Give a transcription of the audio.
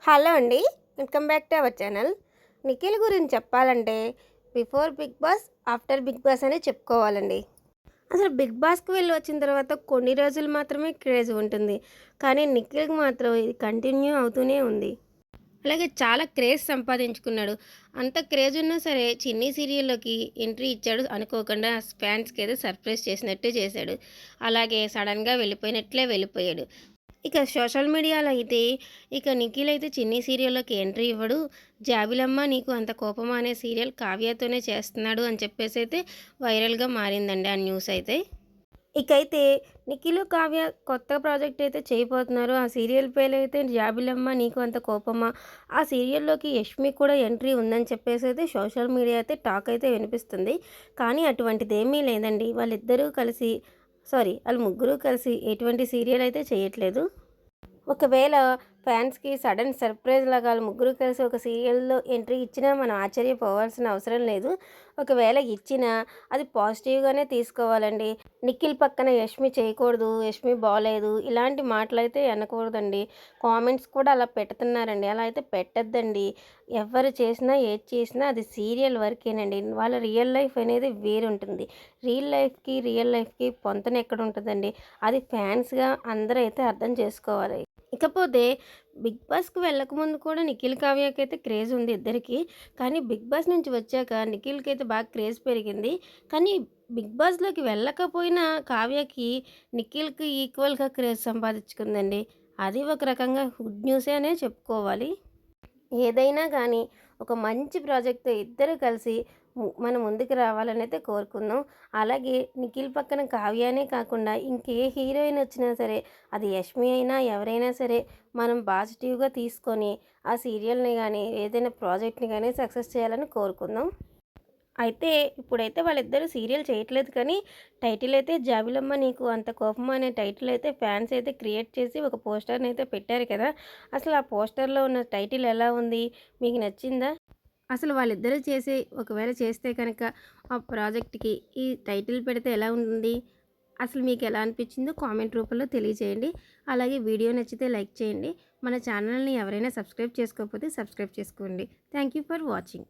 Hello అండి. Welcome back to our channel. Nikhil గురించి చెప్పాలంటే before Bigg Boss, after Bigg Boss అనే చెప్పుకోవాలండి. అసలు బిగ్ బాస్‌కి వెళ్ళి వచ్చిన తర్వాత కొన్ని రోజులు మాత్రమే క్రేజ్ ఉంటుంది. కానీ నిఖిల్‌కి మాత్రం ఇది కంటిన్యూ అవుతూనే ఉంది. అలాగే చాలా క్రేజ్ సంపాదించుకున్నాడు. అంత క్రేజ్ ఉన్నా సరే చిన్ని సీరియల్‌లోకి ఎంట్రీ ఇచ్చాడు అనుకోకుండా ఫ్యాన్స్‌కైతే సర్ప్రైజ్ చేసినట్టే చేశాడు. అలాగే సడెన్‌గా వెళ్ళిపోయినట్లే వెళ్ళిపోయాడు. ఇక సోషల్ మీడియాలో అయితే నిఖిల్ అయితే చిన్ని సీరియల్‌లోకి ఎంట్రీ ఇవ్వడు. 'జాబిలమ్మ నీకు అంత కోపమా' అనే సీరియల్ కావ్యతోనే చేస్తున్నాడు అని చెప్పేసైతే వైరల్‌గా మారిందండి ఆ న్యూస్ అయితే. ఇకైతే నిఖిల్, కావ్య కొత్త ప్రాజెక్ట్ అయితే చేయబోతున్నారు. ఆ సీరియల్ పేరైతే 'జాబిలమ్మ నీకు అంత కోపమా'. ఆ సీరియల్‌లోకి యష్మి కూడా ఎంట్రీ ఉందని చెప్పేసైతే సోషల్ మీడియా అయితే టాక్ అయితే వినిపిస్తుంది. కానీ అటువంటిదేమీ లేదండి. వాళ్ళు ముగ్గురు కలిసి ఎటువంటి సీరియల్ అయితే చేయట్లేదు. ఒకవేళ ఫ్యాన్స్‌కి సడెన్ సర్ప్రైజ్ లాగా ఆళ్ళు ముగ్గురు కలిసి ఒక సీరియల్‌లో ఎంట్రీ ఇచ్చినా మనం ఆశ్చర్యపోవాల్సిన అవసరం లేదు. ఒకవేళ ఇచ్చినా అది పాజిటివ్‌గానే తీసుకోవాలండి. నిఖిల్ పక్కన యష్మి చేయకూడదు, యష్మి బాలేదు ఇలాంటి మాటలైతే అనకూడదండి. కామెంట్స్ కూడా అలా పెడుతున్నారండి. అలా అయితే పెట్టొద్దండి. ఎవరు చేసినా, ఏది చేసినా అది సీరియల్ వరకేనండి. వాళ్ళ రియల్ లైఫ్ అనేది వేరుంటుంది. రియల్ లైఫ్‌కి పొంతన ఎక్కడుంటదండి. అది ఫ్యాన్స్‌గా అందరూ అయితే అర్థం చేసుకోవాలి. ఇకపోతే బిగ్ బాస్‌కి వెళ్ళకముందు కూడా నిఖిల్, కావ్యకైతే క్రేజ్ ఉంది ఇద్దరికీ. కానీ బిగ్ బాస్ నుంచి వచ్చాక నిఖిల్‌కైతే బాగా క్రేజ్ పెరిగింది. కానీ బిగ్ బాస్‌లోకి వెళ్ళకపోయినా కావ్యకి నిఖిల్‌కి ఈక్వల్‌గా క్రేజ్ సంపాదించుకుందండి. అది ఒక రకంగా గుడ్ న్యూసే అనే చెప్పుకోవాలి. ఏదైనా కానీ ఒక మంచి ప్రాజెక్ట్‌తో ఇద్దరు కలిసి మన ముందుకు రావాలనైతే కోరుకుందాం. అలాగే నిఖిల్ పక్కన కావ్య అనే కాకుండా ఇంకే హీరోయిన్ వచ్చినా సరే, అది యష్మి అయినా ఎవరైనా సరే మనం పాజిటివ్‌గా తీసుకొని ఆ సీరియల్‌ని గానీ, ఏదైనా ప్రాజెక్ట్‌ని గానీ సక్సెస్ చేయాలని కోరుకుందాం. అయితే ఇప్పుడైతే వాళ్ళిద్దరూ సీరియల్ చేయట్లేదు కానీ, టైటిల్ అయితే 'జాబిలమ్మ నీకు అంత కోపమా' అనే టైటిల్ అయితే ఫ్యాన్స్ అయితే క్రియేట్ చేసి ఒక పోస్టర్‌ని అయితే పెట్టారు కదా! అసలు ఆ పోస్టర్‌లో ఉన్న టైటిల్ ఎలా ఉంది? మీకు నచ్చిందా? అసలు వాళ్ళిద్దరూ ఒకవేళ చేస్తే కనుక ఆ ప్రాజెక్ట్‌కి ఈ టైటిల్ పెడితే ఎలా ఉంది? అసలు మీకెలా అనిపించిందో కామెంట్ రూపంలో తెలియజేయండి. అలాగే వీడియో నచ్చితే లైక్ చేయండి. మన ఛానల్‌ని ఎవరైనా సబ్స్క్రైబ్ చేసుకోకపోతే సబ్స్క్రైబ్ చేసుకోండి. Thank you for watching.